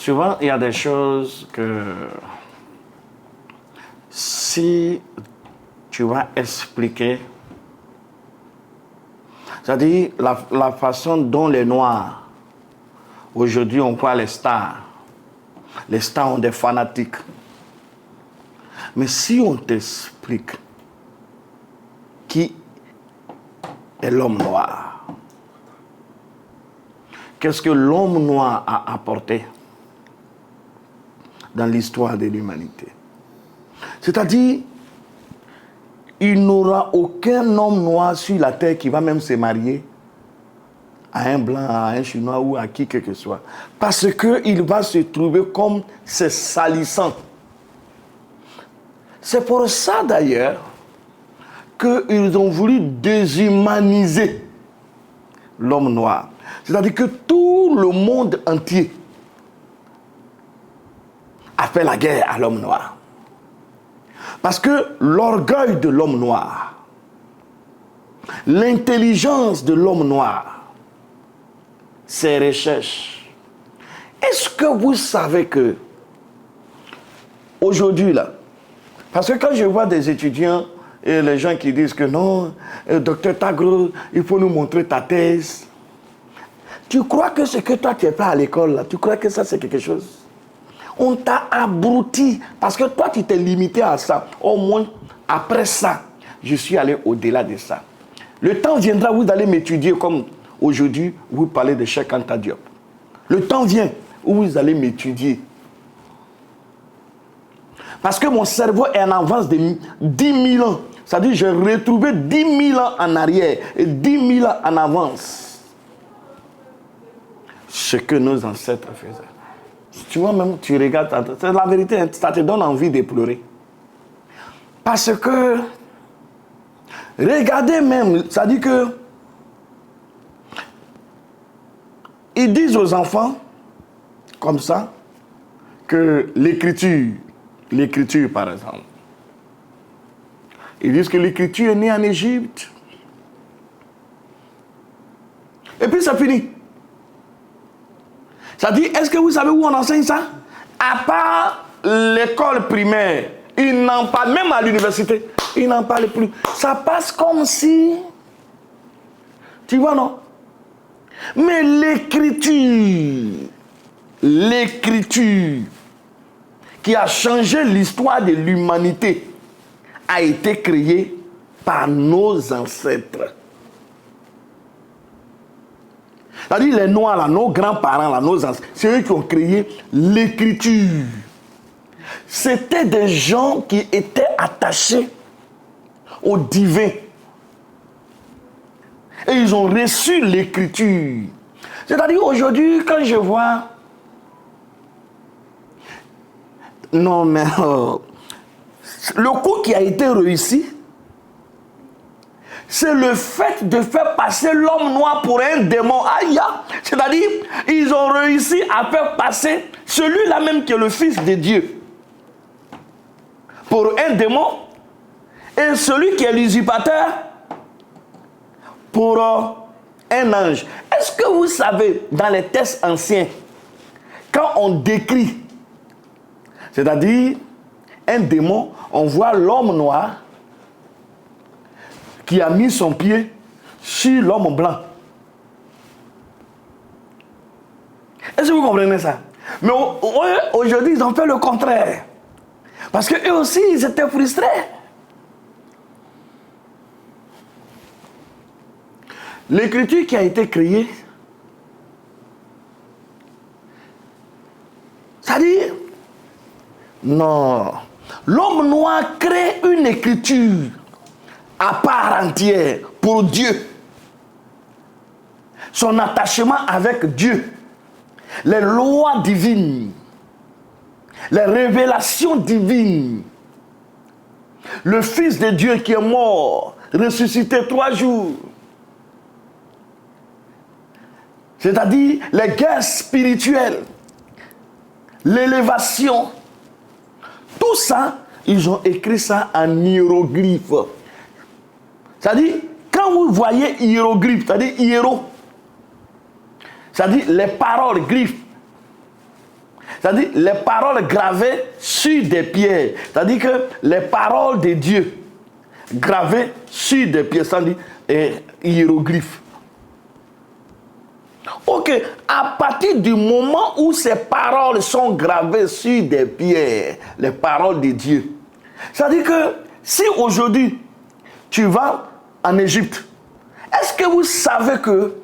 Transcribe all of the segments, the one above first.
Souvent, il y a des choses que si tu vas expliquer, c'est-à-dire la façon dont les Noirs, aujourd'hui, on voit les stars. Les stars ont des fanatiques. Mais si on t'explique qui est l'homme noir, qu'est-ce que l'homme noir a apporté dans l'histoire de l'humanité? C'est-à-dire, il n'aura aucun homme noir sur la terre qui va même se marier à un blanc, à un chinois ou à qui que ce soit. Parce qu'il va se trouver comme c'est salissant. C'est pour ça d'ailleurs qu'ils ont voulu déshumaniser l'homme noir. C'est-à-dire que tout le monde entier a fait la guerre à l'homme noir. Parce que l'orgueil de l'homme noir, l'intelligence de l'homme noir, ses recherches. Est-ce que vous savez que aujourd'hui là, parce que quand je vois des étudiants et les gens qui disent que non, docteur Tagro, il faut nous montrer ta thèse. Tu crois que ce que toi tu es fait à l'école là, tu crois que ça c'est quelque chose? On t'a abruti parce que toi tu t'es limité à ça. Au moins après ça, je suis allé au-delà de ça. Le temps viendra où vous allez m'étudier comme aujourd'hui vous parlez de Cheikh Anta Diop. Le temps vient où vous allez m'étudier. Parce que mon cerveau est en avance de 10 000 ans. C'est-à-dire j'ai retrouvé 10 000 ans en arrière et 10 000 ans en avance. Ce que nos ancêtres faisaient. Tu vois, même tu regardes, c'est la vérité, ça te donne envie de pleurer. Parce que, regardez même, ça dit que, ils disent aux enfants, comme ça, que l'écriture par exemple, ils disent que l'écriture est née en Égypte. Et puis ça finit. Ça dit, est-ce que vous savez où on enseigne ça? À part l'école primaire, ils n'en parlent, même à l'université, ils n'en parlent plus. Ça passe comme si, tu vois non? Mais l'écriture qui a changé l'histoire de l'humanité a été créée par nos ancêtres. C'est-à-dire les Noirs, là, nos grands-parents, là, nos ancêtres, c'est eux qui ont créé l'écriture. C'était des gens qui étaient attachés au divin. Et ils ont reçu l'écriture. C'est-à-dire aujourd'hui, quand je vois... Non, mais... le coup qui a été réussi, c'est le fait de faire passer l'homme noir pour un démon. Aïe! C'est-à-dire, ils ont réussi à faire passer celui-là même qui est le Fils de Dieu pour un démon et celui qui est l'usurpateur pour un ange. Est-ce que vous savez, dans les textes anciens, quand on décrit, c'est-à-dire un démon, on voit l'homme noir qui a mis son pied sur l'homme blanc. Est-ce que vous comprenez ça? Mais aujourd'hui, ils ont fait le contraire. Parce qu'eux aussi, ils étaient frustrés. L'écriture qui a été créée, c'est-à-dire, non, l'homme noir crée une écriture à part entière pour Dieu. Son attachement avec Dieu, les lois divines, les révélations divines, le Fils de Dieu qui est mort, ressuscité 3 jours, c'est-à-dire les guerres spirituelles, l'élévation, tout ça, ils ont écrit ça en hiéroglyphes. C'est-à-dire, quand vous voyez hiéroglyphe, c'est-à-dire hiéro, c'est-à-dire les paroles, glyphes, C'est-à-dire les paroles gravées sur des pierres. C'est-à-dire que les paroles de Dieu gravées sur des pierres, c'est-à-dire hiéroglyphes. Ok, à partir du moment où ces paroles sont gravées sur des pierres, les paroles de Dieu, c'est-à-dire que si aujourd'hui tu vas en Égypte, est-ce que vous savez que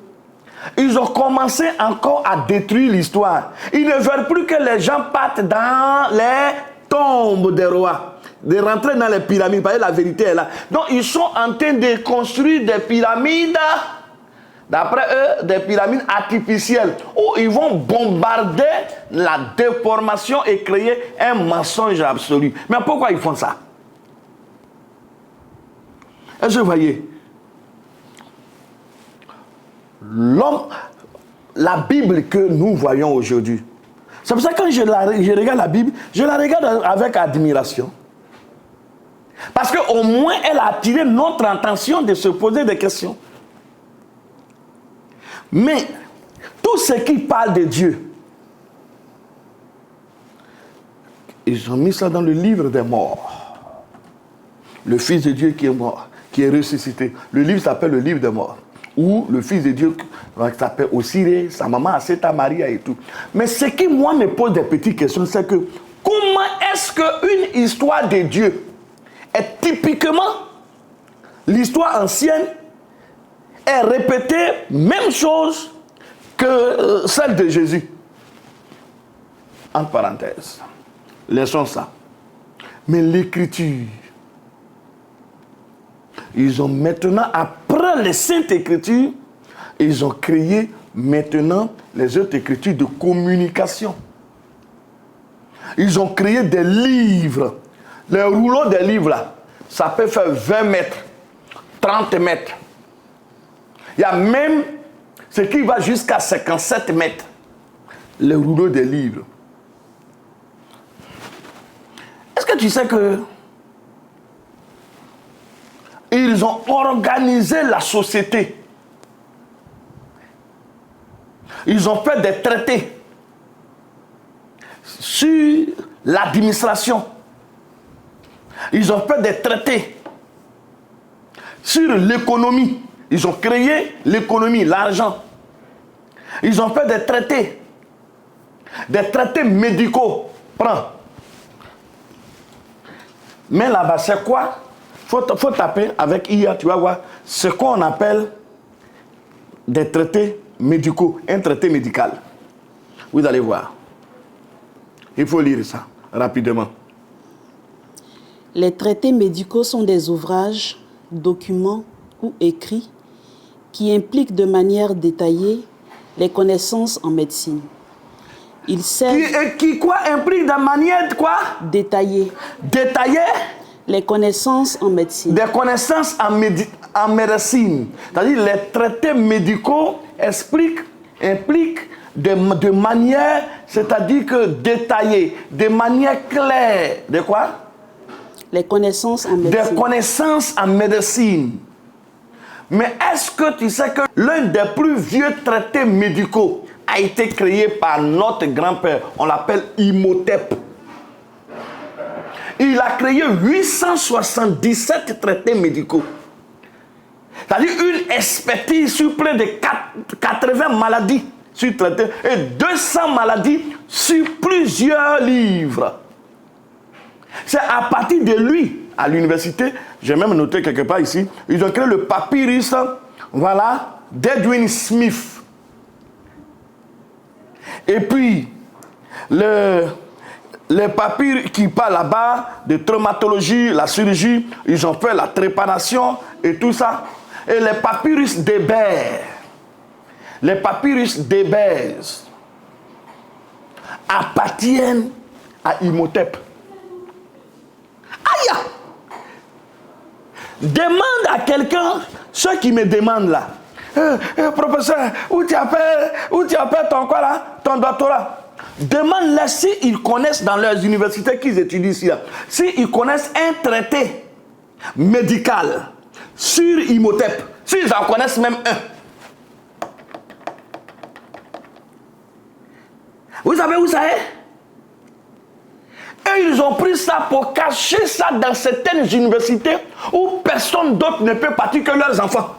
ils ont commencé encore à détruire l'histoire? Ils ne veulent plus que les gens partent dans les tombes des rois, de rentrer dans les pyramides, parce que la vérité est là. Donc ils sont en train de construire des pyramides, d'après eux, des pyramides artificielles, où ils vont bombarder la déformation et créer un mensonge absolu. Mais pourquoi ils font ça? Est-ce que vous voyez? L'homme, la Bible que nous voyons aujourd'hui, c'est pour ça que quand je regarde la Bible, je la regarde avec admiration. Parce qu'au moins, elle a attiré notre attention de se poser des questions. Mais, tout ce qui parle de Dieu, ils ont mis ça dans le livre des morts. Le Fils de Dieu qui est mort, qui est ressuscité. Le livre s'appelle le livre des morts. Ou le Fils de Dieu qui s'appelle Osiré, sa maman Aseta Maria et tout. Mais ce qui, moi, me pose des petites questions, c'est que comment est-ce qu'une histoire de Dieu est typiquement l'histoire ancienne est répétée, même chose que celle de Jésus. Entre parenthèses, laissons ça. Mais l'écriture, ils ont maintenant, après les Saintes Écritures, ils ont créé maintenant les autres écritures de communication. Ils ont créé des livres. Les rouleaux des livres, là, ça peut faire 20 mètres, 30 mètres. Il y a même ce qui va jusqu'à 57 mètres. Les rouleaux des livres. Est-ce que tu sais que ils ont organisé la société. Ils ont fait des traités sur l'administration. Ils ont fait des traités sur l'économie. Ils ont créé l'économie, l'argent. Ils ont fait des traités médicaux. Prends. Mais là-bas, c'est quoi? Faut taper avec IA, tu vas voir ce qu'on appelle des traités médicaux, un traité médical. Vous allez voir. Il faut lire ça rapidement. Les traités médicaux sont des ouvrages, documents ou écrits qui impliquent de manière détaillée les connaissances en médecine. Ils servent... Qui quoi implique de manière quoi? Détaillée. Détaillée? Les connaissances en médecine. Des connaissances en médecine. C'est-à-dire les traités médicaux impliquent de manière, c'est-à-dire que détaillée, de manière claire. De quoi? Les connaissances en médecine. Des connaissances en médecine. Mais est-ce que tu sais que l'un des plus vieux traités médicaux a été créé par notre grand-père? On l'appelle Imhotep. Il a créé 877 traités médicaux. C'est-à-dire une expertise sur près de 80 maladies sur traités et 200 maladies sur plusieurs livres. C'est à partir de lui, à l'université, j'ai même noté quelque part ici, ils ont créé le papyrus, voilà, d'Edwin Smith. Et puis, les papyrus qui parlent là-bas de traumatologie, la chirurgie, ils ont fait la trépanation et tout ça. Et les papyrus d'Hébert, appartiennent à Imhotep. Aïe! Demande à quelqu'un, ceux qui me demandent là, professeur, où tu appelles ton quoi là, ton doctorat? Demande-les s'ils connaissent dans leurs universités qu'ils étudient ici, s'ils connaissent un traité médical sur Imhotep, s'ils en connaissent même un. Vous savez où ça est? Et ils ont pris ça pour cacher ça dans certaines universités où personne d'autre ne peut partir que leurs enfants.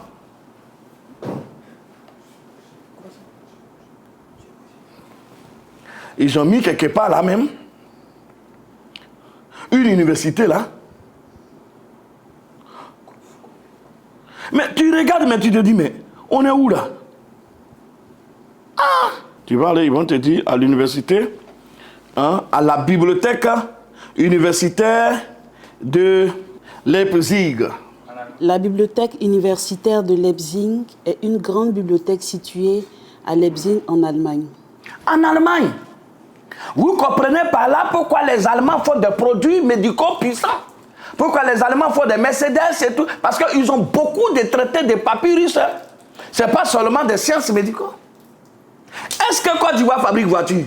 Ils ont mis quelque part là même une université là. Mais tu regardes, mais tu te dis, mais on est où là? Ah! Tu vas aller, ils vont te dire à l'université, hein, à la bibliothèque universitaire de Leipzig. La bibliothèque universitaire de Leipzig est une grande bibliothèque située à Leipzig en Allemagne. En Allemagne. Vous comprenez par là pourquoi les Allemands font des produits médicaux puissants. Pourquoi les Allemands font des Mercedes et tout. Parce qu'ils ont beaucoup de traités de papyrus. Hein. Ce n'est pas seulement des sciences médicaux. Est-ce que Côte d'Ivoire fabrique voiture?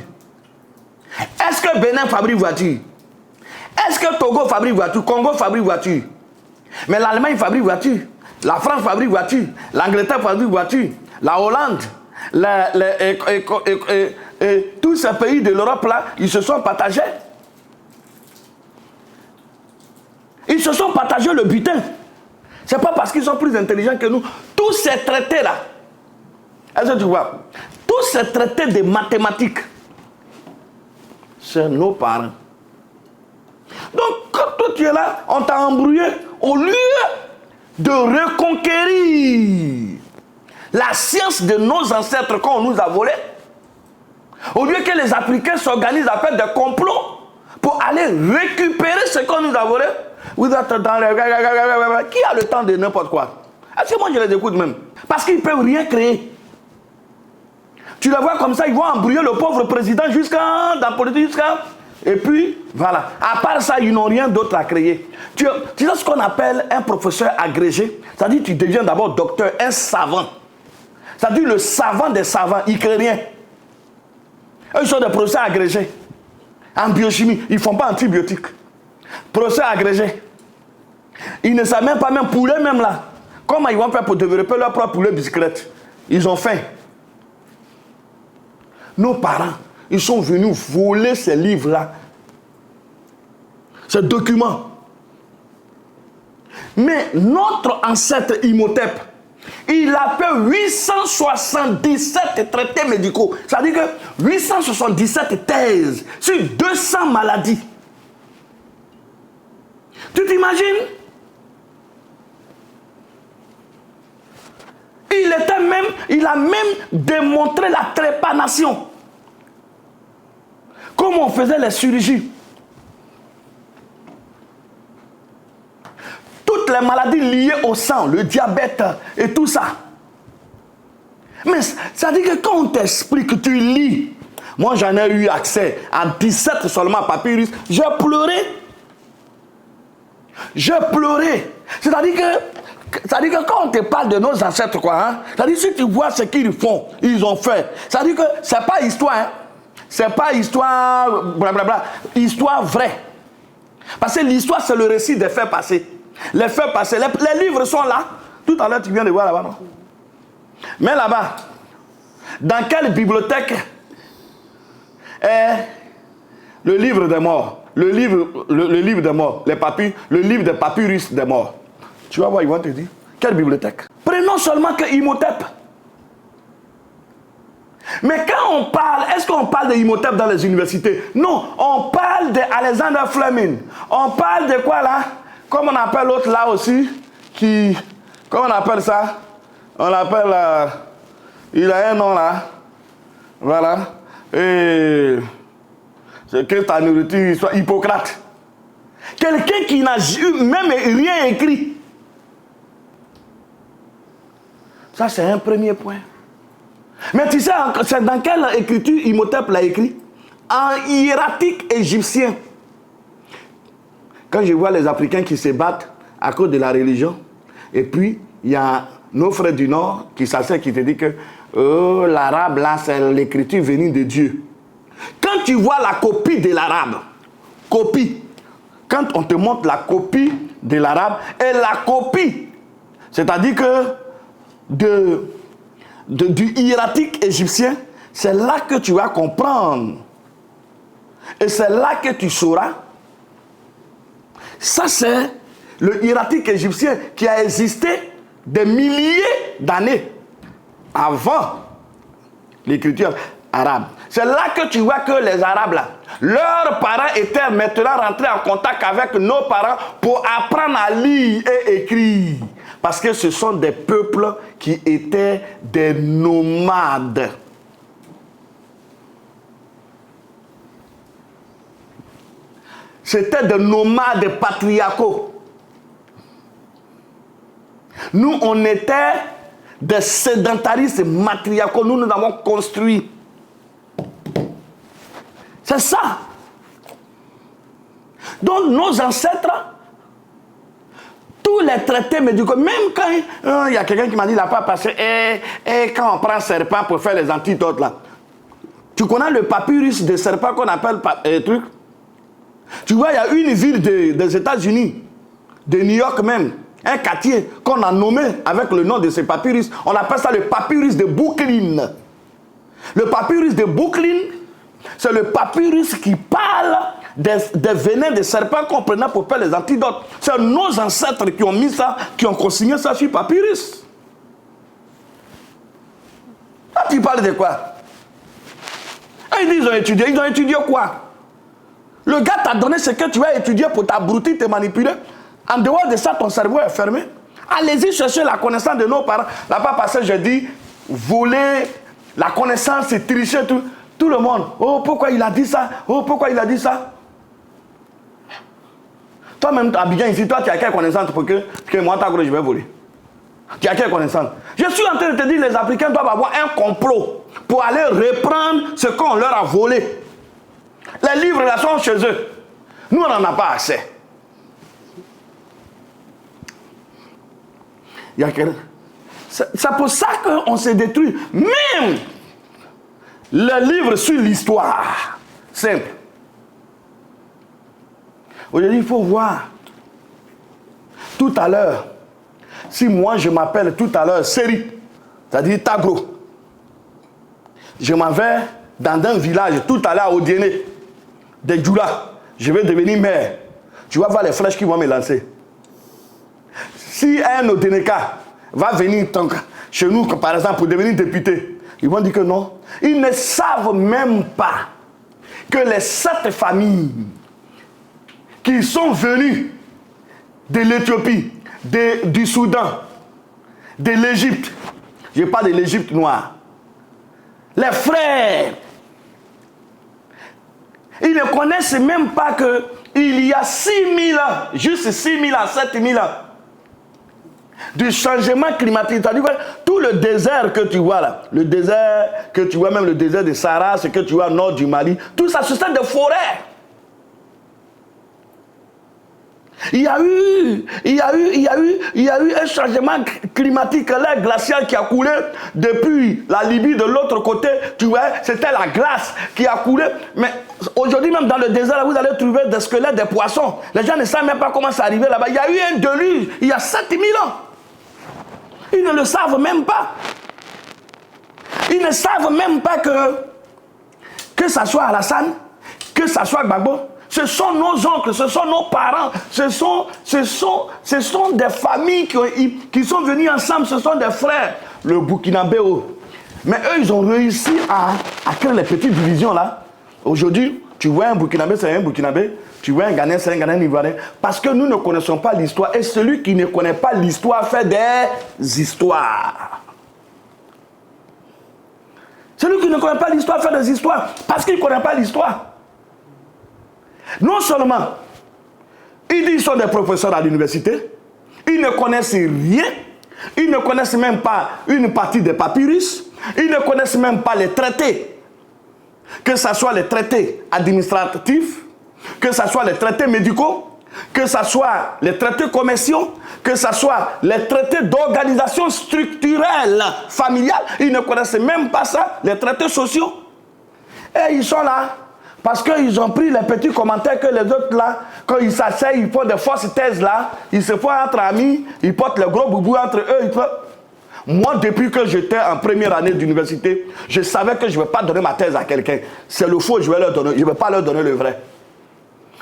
Est-ce que Bénin fabrique voiture? Est-ce que Togo fabrique voiture? Congo fabrique voiture? Mais l'Allemagne fabrique voiture. La France fabrique voiture. L'Angleterre fabrique voiture. La Hollande. Tous ces pays de l'Europe là, ils se sont partagés. Ils se sont partagés le butin. Ce n'est pas parce qu'ils sont plus intelligents que nous. Tous ces traités là, est-ce que tu vois? Tous ces traités de mathématiques, c'est nos parents. Donc quand toi tu es là, on t'a embrouillé au lieu de reconquérir la science de nos ancêtres qu'on nous a volé. Au lieu que les Africains s'organisent à faire des complots pour aller récupérer ce qu'on nous a volé, vous êtes dans les... Qui a le temps de n'importe quoi? Est-ce que moi je les écoute même? Parce qu'ils ne peuvent rien créer. Tu les vois comme ça, ils vont embrouiller le pauvre président jusqu'à... dans la politique, jusqu'à... Et puis, voilà. À part ça, ils n'ont rien d'autre à créer. Tu sais ce qu'on appelle un professeur agrégé? C'est-à-dire tu deviens d'abord docteur, un savant. C'est-à-dire le savant des savants, il ne crée rien. Eux, ils sont des professeurs agrégés. En biochimie, ils ne font pas antibiotiques. Professeurs agrégés. Ils ne savent même pas, même poulet même là. Comment ils vont faire pour développer leur propre poulet bicyclette? Ils ont faim. Nos parents, ils sont venus voler ces livres-là. Ces documents. Mais notre ancêtre Imhotep, il a fait 877 traités médicaux. C'est-à-dire que 877 thèses sur 200 maladies. Tu t'imagines? Il a même démontré la trépanation. Comment on faisait les chirurgies. Toutes les maladies liées au sang, le diabète et tout ça. Mais ça dit que quand on t'explique, tu lis. Moi, j'en ai eu accès à 17 seulement papyrus. J'ai pleuré. J'ai pleuré. C'est-à-dire que quand on te parle de nos ancêtres, quoi, hein, c'est-à-dire si tu vois ce qu'ils font, ils ont fait. C'est-à-dire que c'est pas histoire, hein. C'est pas histoire, blablabla, histoire vraie. Parce que l'histoire, c'est le récit des faits passés. Les faits passés, les livres sont là. Tout à l'heure, tu viens de voir là-bas, non? Mais là-bas, dans quelle bibliothèque est le livre des morts? Le livre des morts, le livre des papyrus des morts. Tu vas voir, ils vont te dire. Quelle bibliothèque? Prenons seulement que Imhotep. Mais quand on parle, est-ce qu'on parle de Imhotep dans les universités? Non, on parle d'Alexander Fleming. On parle de quoi là? Comme on appelle l'autre là aussi, comment on appelle ça? On l'appelle, il a un nom là. Voilà. Et c'est que ta nourriture soit Hippocrate. Quelqu'un qui n'a même rien écrit. Ça, c'est un premier point. Mais tu sais, c'est dans quelle écriture Imhotep l'a écrit? En hiératique égyptien. Quand je vois les Africains qui se battent à cause de la religion, et puis il y a nos frères du Nord qui s'asseyent, qui te disent que l'arabe, là, c'est l'écriture venue de Dieu. Quand tu vois la copie de l'arabe, quand on te montre la copie de l'arabe et la copie, c'est-à-dire que du hiératique égyptien, c'est là que tu vas comprendre. Et c'est là que tu sauras Ça, c'est le hiératique égyptien qui a existé des milliers d'années avant l'écriture arabe. C'est là que tu vois que les Arabes, là, leurs parents étaient maintenant rentrés en contact avec nos parents pour apprendre à lire et écrire. Parce que ce sont des peuples qui étaient des nomades. C'était des nomades patriarcaux. Nous, on était des sédentaristes matriarcaux. Nous avons construit. C'est ça. Donc, nos ancêtres, tous les traités médicaux, même quand il y a quelqu'un qui m'a dit, il n'a pas passé, quand on prend serpent pour faire les antidotes, là, tu connais le papyrus de serpent qu'on appelle truc? Tu vois, il y a une ville des États-Unis, de New York même, un quartier qu'on a nommé avec le nom de ce papyrus. On appelle ça le papyrus de Brooklyn. Le papyrus de Brooklyn, c'est le papyrus qui parle des venins de serpents qu'on prenait pour faire les antidotes. C'est nos ancêtres qui ont mis ça, qui ont consigné ça sur le papyrus. Là, tu parles de quoi? Et ils disent ils ont étudié quoi? Le gars t'a donné ce que tu as étudié pour t'abrutir, te manipuler. En dehors de ça, ton cerveau est fermé. Allez-y chercher la connaissance de nos parents. Là-bas, parce que je dis, voler la connaissance, c'est tricher tout le monde. Oh, pourquoi il a dit ça? Oh, pourquoi il a dit ça? Toi-même, Abidjan, ici, toi, tu as quelle connaissance pour que moi, je vais voler? Tu as quelle connaissance? Je suis en train de te dire, les Africains doivent avoir un complot pour aller reprendre ce qu'on leur a volé. Les livres là sont chez eux. Nous, on n'en a pas assez. C'est pour ça qu'on se détruit. Même le livre sur l'histoire. Simple. Aujourd'hui, il faut voir. Tout à l'heure, si moi je m'appelle tout à l'heure Seri, c'est-à-dire Tagro, je m'en vais dans un village tout à l'heure au Diené, des Djoula, je vais devenir maire. Tu vas voir les flèches qui vont me lancer. Si un Odénéka va venir chez nous, par exemple, pour devenir député, ils vont dire que non. Ils ne savent même pas que les 7 familles qui sont venues de l'Éthiopie, du Soudan, de l'Égypte, je parle de l'Égypte noire, les frères, ils ne connaissent même pas qu'il y a 6000 ans, juste 6000 ans, 7000 ans, du changement climatique. C'est-à-dire que tout le désert que tu vois là, le désert que tu vois, même le désert de Sahara, ce que tu vois au nord du Mali, tout ça, ce sont des forêts. Il y a eu un changement climatique, l'air glacial qui a coulé depuis la Libye de l'autre côté. Tu vois, c'était la glace qui a coulé. Mais aujourd'hui, même dans le désert, vous allez trouver des squelettes, des poissons. Les gens ne savent même pas comment c'est arrivé là-bas. Il y a eu un déluge il y a 7000 ans. Ils ne le savent même pas. Ils ne savent même pas que ça soit Alassane, que ça soit Gbagbo. Ce sont nos oncles, ce sont nos parents, ce sont des familles qui sont venues ensemble, ce sont des frères. Le Burkinabé. Mais eux, ils ont réussi à créer les petites divisions là. Aujourd'hui, tu vois un Burkinabé, c'est un Burkinabé. Tu vois un Ghanéen, c'est un Ghanéen ivoirien. Parce que nous ne connaissons pas l'histoire. Et celui qui ne connaît pas l'histoire fait des histoires. Celui qui ne connaît pas l'histoire fait des histoires. Parce qu'il ne connaît pas l'histoire. Non seulement, ils disent qu'ils sont des professeurs à l'université, ils ne connaissent rien, ils ne connaissent même pas une partie des papyrus, ils ne connaissent même pas les traités, que ce soit les traités administratifs, que ce soit les traités médicaux, que ce soit les traités commerciaux, que ce soit les traités d'organisation structurelle familiale, ils ne connaissent même pas ça, les traités sociaux. Et ils sont là. Parce qu'ils ont pris les petits commentaires que les autres là, quand ils s'asseyent, ils font des fausses thèses là, ils se font entre amis, ils portent le gros boubou entre eux. Moi, depuis que j'étais en première année d'université, je savais que je ne vais pas donner ma thèse à quelqu'un. C'est le faux, je vais leur donner, je ne vais pas leur donner le vrai.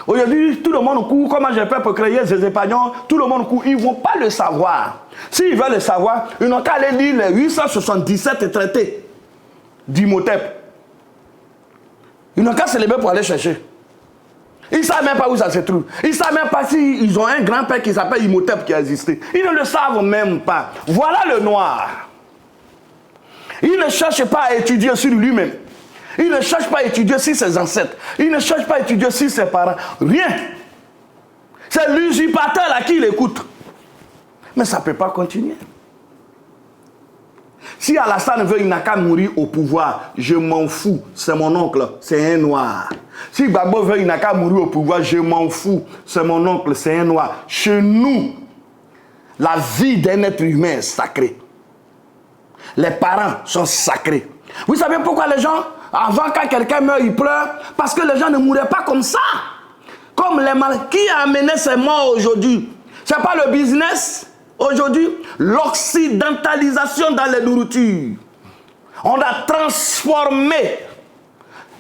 Aujourd'hui, tout le monde court. Comment j'ai fait pour créer ces épargnants? Tout le monde court. Ils ne vont pas le savoir. S'ils veulent le savoir, ils n'ont qu'à aller lire les 877 traités d'Imhotep. Ils n'ont qu'à se lever pour aller chercher. Ils ne savent même pas où ça se trouve. Ils ne savent même pas s'ils ont un grand-père qui s'appelle Imhotep qui a existé. Ils ne le savent même pas. Voilà le noir. Il ne cherche pas à étudier sur lui-même. Il ne cherche pas à étudier sur ses ancêtres. Il ne cherche pas à étudier sur ses parents. Rien. C'est l'usurpateur à qui il écoute. Mais ça ne peut pas continuer. Si Alassane veut, il n'a qu'à mourir au pouvoir. Je m'en fous. C'est mon oncle. C'est un noir. Si Gbagbo veut, il n'a qu'à mourir au pouvoir. Je m'en fous. C'est mon oncle. C'est un noir. Chez nous, la vie d'un être humain est sacrée. Les parents sont sacrés. Vous savez pourquoi les gens, avant quand quelqu'un meurt, ils pleurent? Parce que les gens ne mouraient pas comme ça. Comme les mal. Qui a amené ces morts aujourd'hui? Ce n'est pas le business aujourd'hui. L'occidentalisation dans les nourritures. On a transformé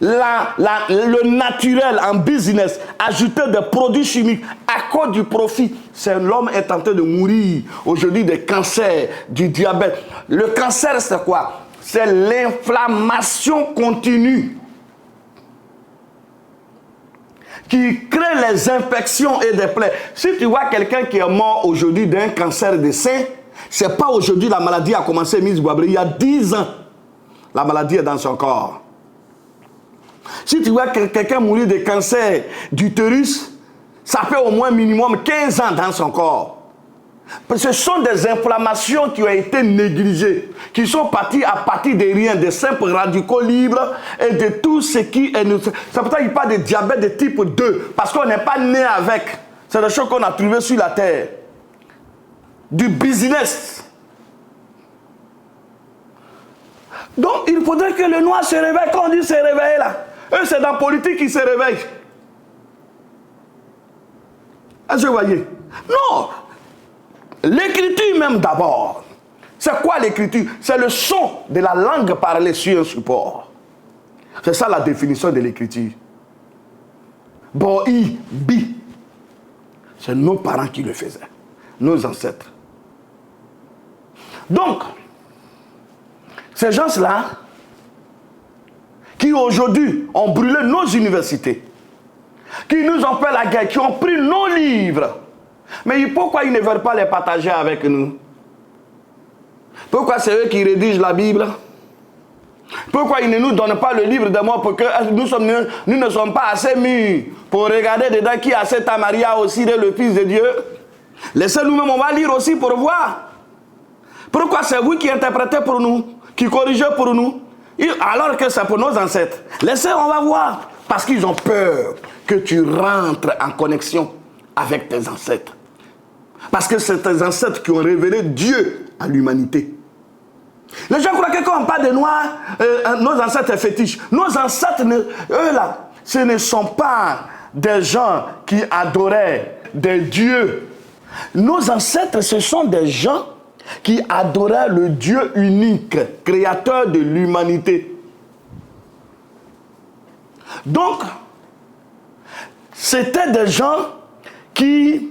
le naturel en business, ajouter des produits chimiques à cause du profit. L'homme est en train de mourir aujourd'hui des cancers, du diabète. Le cancer, c'est quoi? C'est l'inflammation continue qui crée les infections et des plaies. Si tu vois quelqu'un qui est mort aujourd'hui d'un cancer des seins, c'est pas aujourd'hui la maladie a commencé, Miss Boabré, il y a 10 ans. La maladie est dans son corps. Si tu vois quelqu'un mourir de cancer d'utérus, ça fait au moins minimum 15 ans dans son corps. Ce sont des inflammations qui ont été négligées, qui sont parties à partir de rien, des simples radicaux libres et de tout ce qui est... C'est pour ça qu'il parle de diabète de type 2, parce qu'on n'est pas né avec. C'est des choses qu'on a trouvées sur la terre. Du business. Donc, il faudrait que le noir se réveille. Quand on dit se réveiller là, eux, c'est dans la politique qu'ils se réveillent. Est-ce que vous voyez? Non. L'écriture même d'abord. C'est quoi l'écriture? C'est le son de la langue parlée sur un support. C'est ça la définition de l'écriture. Boi, bi. C'est nos parents qui le faisaient. Nos ancêtres. Donc, ces gens-là, qui aujourd'hui ont brûlé nos universités, qui nous ont fait la guerre, qui ont pris nos livres, mais pourquoi ils ne veulent pas les partager avec nous? Pourquoi c'est eux qui rédigent la Bible? Pourquoi ils ne nous donnent pas le livre de mort pour que nous ne sommes pas assez mûrs pour regarder dedans qui a cet Maria aussi, le Fils de Dieu? Laissez-nous même, on va lire aussi pour voir. Pourquoi c'est vous qui interprétez pour nous, qui corrigez pour nous, alors que c'est pour nos ancêtres? Laissez, on va voir. Parce qu'ils ont peur que tu rentres en connexion avec tes ancêtres. Parce que c'est tes ancêtres qui ont révélé Dieu à l'humanité. Les gens croient que quand on parle de noirs, nos ancêtres fétiches. Nos ancêtres, eux là, ce ne sont pas des gens qui adoraient des dieux. Nos ancêtres, ce sont des gens qui adoraient le Dieu unique, créateur de l'humanité. Donc, c'était des gens qui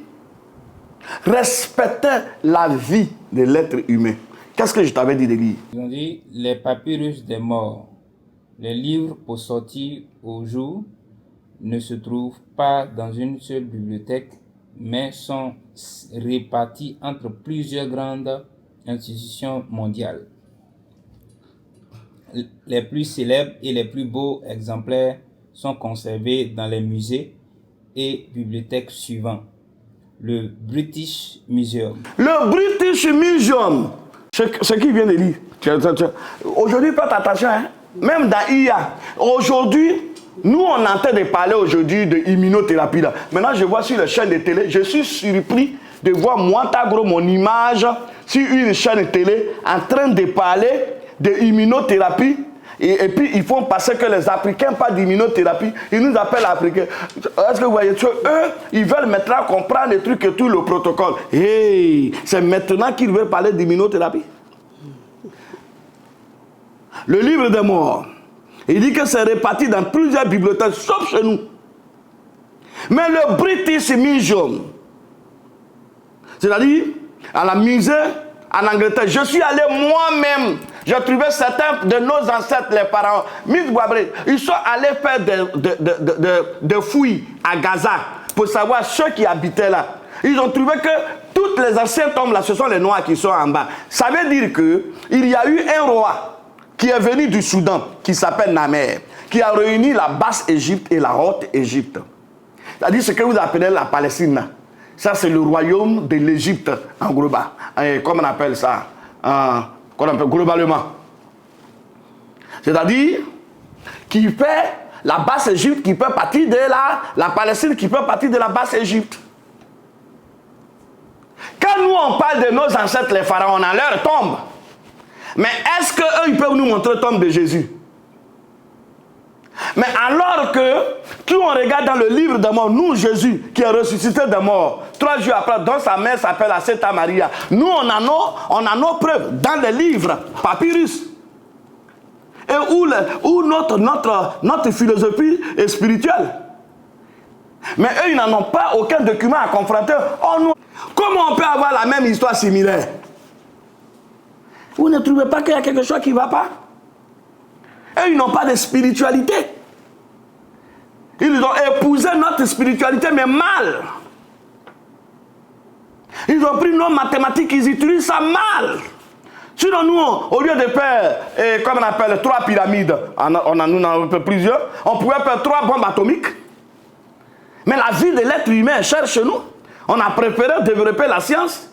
respectaient la vie de l'être humain. Qu'est-ce que je t'avais dit de lire? Ils ont dit les papyrus des morts, les livres pour sortir au jour, ne se trouvent pas dans une seule bibliothèque, mais sont répartis entre plusieurs grandes institutions mondiales. Les plus célèbres et les plus beaux exemplaires sont conservés dans les musées et bibliothèques suivants. Le British Museum. Le British Museum, ce qui vient de lire. Aujourd'hui, faites attention, hein? Même dans IA. Aujourd'hui, nous, on est en train de parler aujourd'hui de immunothérapie. Là. Maintenant, je vois sur les chaînes de télé, je suis surpris de voir Montagro, mon image, sur une chaîne de télé, en train de parler de immunothérapie. Et puis, ils font passer que les Africains parlent d'immunothérapie. Ils nous appellent Africains. Est-ce que vous voyez, eux, ils veulent maintenant comprendre les trucs et tout le protocole. Hey, c'est maintenant qu'ils veulent parler d'immunothérapie. Le livre des morts, il dit que c'est réparti dans plusieurs bibliothèques, sauf chez nous. Mais le British Museum, c'est-à-dire à la musée en Angleterre, je suis allé moi-même, j'ai trouvé certains de nos ancêtres, les parents, ils sont allés faire des fouilles à Gaza pour savoir ceux qui habitaient là. Ils ont trouvé que toutes les anciennes tombes là, ce sont les Noirs qui sont en bas. Ça veut dire qu'il y a eu un roi qui est venu du Soudan, qui s'appelle Namer, qui a réuni la basse Égypte et la haute Égypte. C'est-à-dire ce que vous appelez la Palestine. Ça, c'est le royaume de l'Égypte en global. Comment on appelle ça globalement. C'est-à-dire qui fait la basse Égypte qui peut partir de la Palestine qui peut partir de la basse Égypte. Quand nous on parle de nos ancêtres les pharaons, on a leur tombe. Mais est-ce qu'eux ils peuvent nous montrer la tombe de Jésus? Mais alors que, quand on regarde dans le livre de mort, nous, Jésus, qui est ressuscité de mort, 3 jours après, dont sa mère s'appelle Sainte Maria, nous, on a nos preuves dans les livres, papyrus. Et où notre philosophie est spirituelle. Mais eux, ils n'en ont pas aucun document à confronter. Oh, nous, comment on peut avoir la même histoire similaire? Vous ne trouvez pas qu'il y a quelque chose qui ne va pas? Et ils n'ont pas de spiritualité. Ils ont épousé notre spiritualité, mais mal. Ils ont pris nos mathématiques, ils utilisent ça mal. Sinon, nous, au lieu de faire, comme on appelle, 3 pyramides, nous en avons fait plusieurs, on pouvait faire 3 bombes atomiques. Mais la vie de l'être humain cherche nous. On a préféré développer la science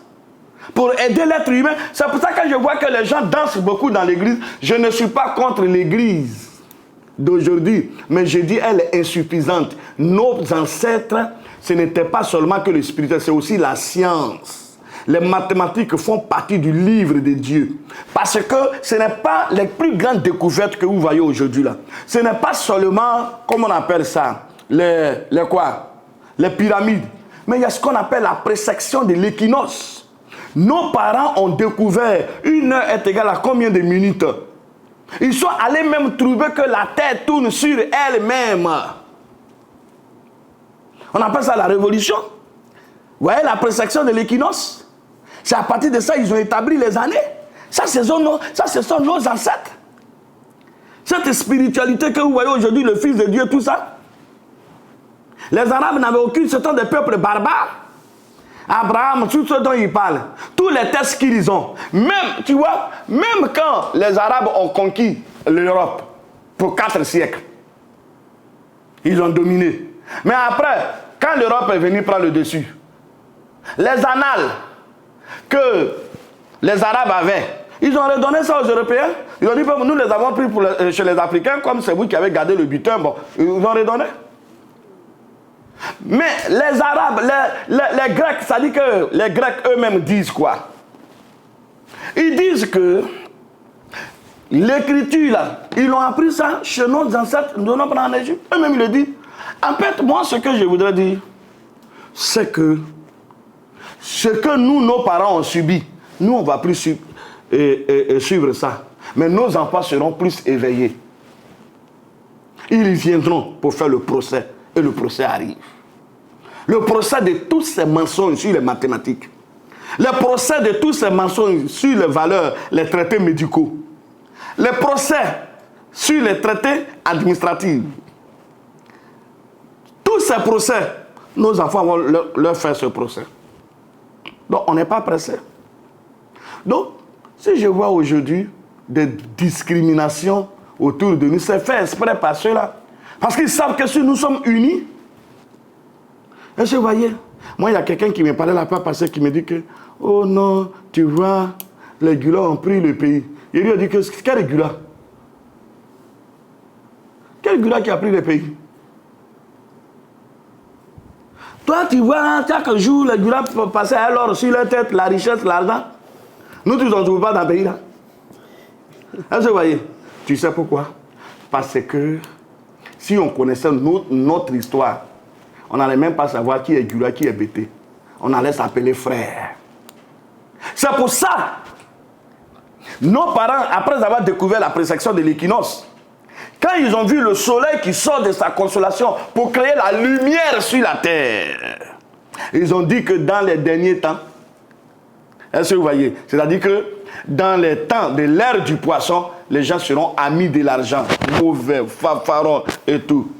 pour aider l'être humain. C'est pour ça que je vois que les gens dansent beaucoup dans l'église. Je ne suis pas contre l'église d'aujourd'hui, mais je dis elle est insuffisante. Nos ancêtres, ce n'était pas seulement que le spirituel, c'est aussi la science. Les mathématiques font partie du livre de Dieu. Parce que ce n'est pas les plus grandes découvertes que vous voyez aujourd'hui là. Ce n'est pas seulement, comment on appelle ça, les pyramides. Mais il y a ce qu'on appelle la présection de l'équinoxe. Nos parents ont découvert 1 heure est égale à combien de minutes? Ils sont allés même trouver que la Terre tourne sur elle-même. On appelle ça la révolution. Vous voyez la présection de l'équinoxe? C'est à partir de ça ils ont établi les années. Ça, ce sont nos ancêtres. Cette spiritualité que vous voyez aujourd'hui, le Fils de Dieu, tout ça. Les Arabes n'avaient aucune, ce sont des peuples barbares. Abraham, tout ce dont ils parlent, tous les textes qu'ils ont, même, tu vois, même quand les Arabes ont conquis l'Europe pour 4 siècles, ils ont dominé. Mais après, quand l'Europe est venue prendre le dessus, les annales que les Arabes avaient, ils ont redonné ça aux Européens. Ils ont dit, nous les avons pris chez les Africains, comme c'est vous qui avez gardé le butin, bon, ils ont redonné. Mais les Arabes, les Grecs, ça dit que les Grecs eux-mêmes disent quoi? Ils disent que l'écriture là, ils ont appris ça chez nos ancêtres, nos parents en Égypte. Eux-mêmes ils le disent. En fait, moi ce que je voudrais dire, c'est que ce que nous, nos parents ont subi, nous on ne va plus suivre ça. Mais nos enfants seront plus éveillés. Ils viendront pour faire le procès. Et le procès arrive. Le procès de tous ces mensonges sur les mathématiques. Le procès de tous ces mensonges sur les valeurs, les traités médicaux. Le procès sur les traités administratifs. Tous ces procès, nos enfants vont leur faire ce procès. Donc on n'est pas pressé. Donc, si je vois aujourd'hui des discriminations autour de nous, c'est fait exprès par ceux-là. Parce qu'ils savent que si nous sommes unis, est-ce que vous voyez? Moi, il y a quelqu'un qui me parlait là-bas parce qu'il me dit que, oh non, tu vois, les Gulas ont pris le pays. Il lui a dit que, quel Gula? Quel Gula qui a pris le pays? Toi, tu vois, chaque jour, les Gulas passaient alors sur leur tête, la richesse, l'argent. Nous, tous, on ne trouve pas dans le pays là. Est-ce que vous voyez? Tu sais pourquoi? Parce que si on connaissait notre histoire, on n'allait même pas savoir qui est Gula, qui est Bété. On allait s'appeler frère. C'est pour ça, nos parents, après avoir découvert la présection de l'équinoxe, Quand ils ont vu le soleil qui sort de sa consolation pour créer la lumière sur la terre, ils ont dit que dans les derniers temps, est-ce que vous voyez? C'est-à-dire que dans les temps de l'ère du poisson, les gens seront amis de l'argent, mauvais, fanfarons et tout.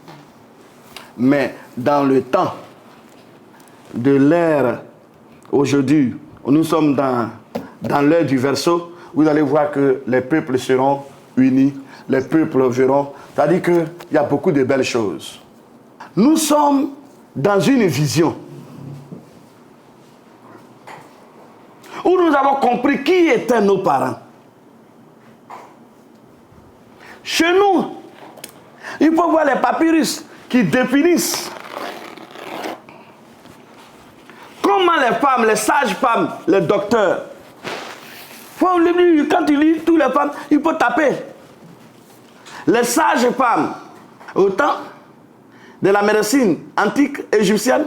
Mais dans le temps de l'ère, aujourd'hui, nous sommes dans l'ère du Verseau, vous allez voir que les peuples seront unis, les peuples verront. C'est-à-dire qu'il y a beaucoup de belles choses. Nous sommes dans une vision où nous avons compris qui étaient nos parents. Chez nous, il faut voir les papyrus qui définissent comment les femmes, les sages-femmes, les docteurs, quand tu lis toutes les femmes, il faut taper. Les sages-femmes, au temps de la médecine antique égyptienne,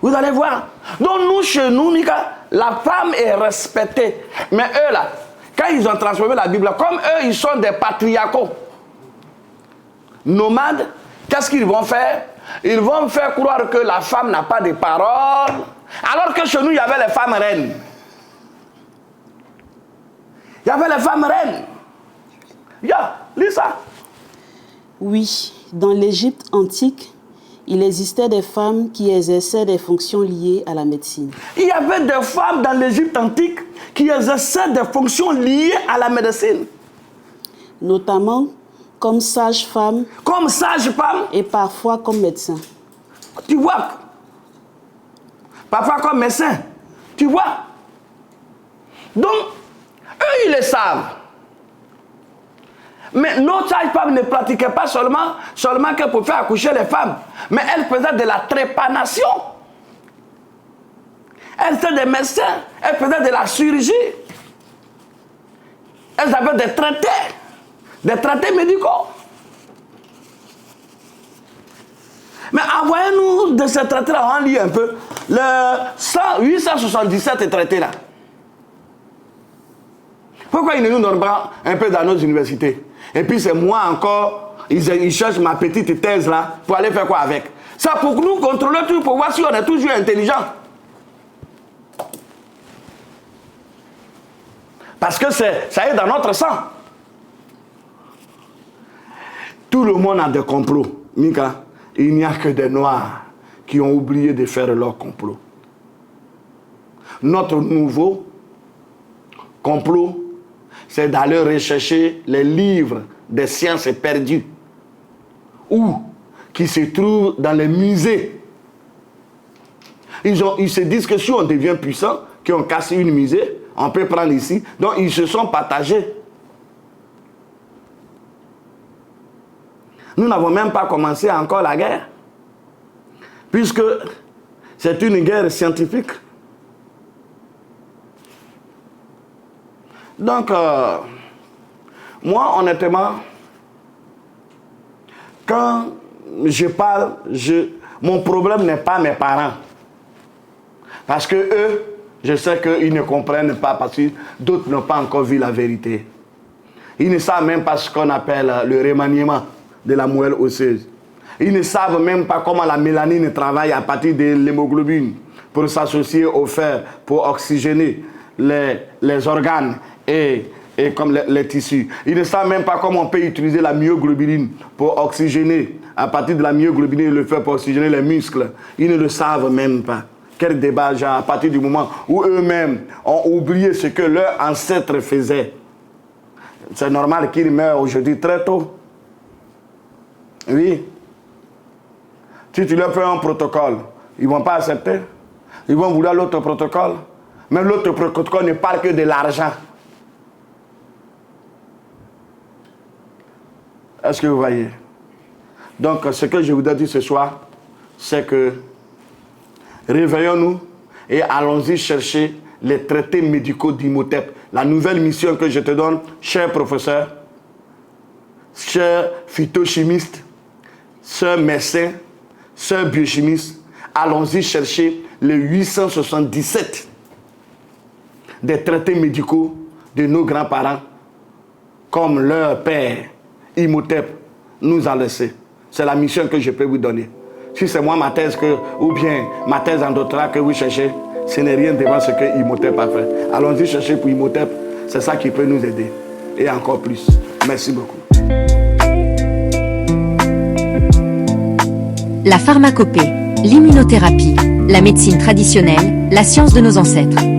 vous allez voir. Donc nous, chez nous, Mika, la femme est respectée. Mais eux là, quand ils ont transformé la Bible, comme eux, ils sont des patriarcaux nomades, qu'est-ce qu'ils vont faire? Ils vont faire croire que la femme n'a pas de parole, alors que chez nous, il y avait les femmes reines. Il y avait les femmes reines. Lis ça. Oui, dans l'Égypte antique, il existait des femmes qui exerçaient des fonctions liées à la médecine. Il y avait des femmes dans l'Égypte antique qui exerçaient des fonctions liées à la médecine. Notamment comme sage-femme. Comme sage-femme. Et parfois comme médecin. Tu vois. Parfois comme médecin. Tu vois. Donc, eux, ils le savent. Mais nos sages-femmes ne pratiquaient pas seulement que pour faire accoucher les femmes. Mais elles faisaient de la trépanation. Elles étaient des médecins. Elles faisaient de la chirurgie. Elles avaient des traités médicaux. Mais envoyez-nous de ces traités-là, on lit un peu. Le 877 traités là. Pourquoi ils ne nous donnent pas un peu dans nos universités? Et puis c'est moi encore, ils cherchent ma petite thèse là, pour aller faire quoi avec? Ça pour nous contrôler tout, pour voir si on est toujours intelligent. Parce que ça est dans notre sang. Tout le monde a des complots. Mika, il n'y a que des noirs qui ont oublié de faire leur complot. Notre nouveau complot, c'est d'aller rechercher les livres des sciences perdues ou qui se trouvent dans les musées. Ils se disent que si on devient puissant, qu'on casse une musée, on peut prendre ici. Donc ils se sont partagés. Nous n'avons même pas commencé encore la guerre, puisque c'est une guerre scientifique. Donc, moi, honnêtement, quand je parle, mon problème n'est pas mes parents. Parce que eux, je sais qu'ils ne comprennent pas, parce que d'autres n'ont pas encore vu la vérité. Ils ne savent même pas ce qu'on appelle le remaniement de la moelle osseuse. Ils ne savent même pas comment la mélanine travaille à partir de l'hémoglobine pour s'associer au fer, pour oxygéner les organes et comme les tissus. Ils ne savent même pas comment on peut utiliser la myoglobuline pour oxygéner, à partir de la myoglobuline, le fer pour oxygéner les muscles. Ils ne le savent même pas. Quel débat, genre, à partir du moment où eux-mêmes ont oublié ce que leurs ancêtres faisaient. C'est normal qu'ils meurent aujourd'hui très tôt. Oui. Si tu leur fais un protocole, ils ne vont pas accepter. Ils vont vouloir l'autre protocole. Mais l'autre protocole ne parle que de l'argent. Est-ce que vous voyez? Donc, ce que je voudrais dire ce soir, c'est que réveillons-nous et allons-y chercher les traités médicaux d'Imhotep. La nouvelle mission que je te donne, cher professeur, cher phytochimiste, cher médecin, cher biochimiste, allons-y chercher les 877 des traités médicaux de nos grands-parents, comme leur père Imhotep nous a laissé. C'est la mission que je peux vous donner. Si c'est moi ma thèse ou bien ma thèse en doctorat que vous cherchez, ce n'est rien devant ce que Imhotep a fait. Allons-y chercher pour Imhotep. C'est ça qui peut nous aider. Et encore plus. Merci beaucoup. La pharmacopée, l'immunothérapie, la médecine traditionnelle, la science de nos ancêtres.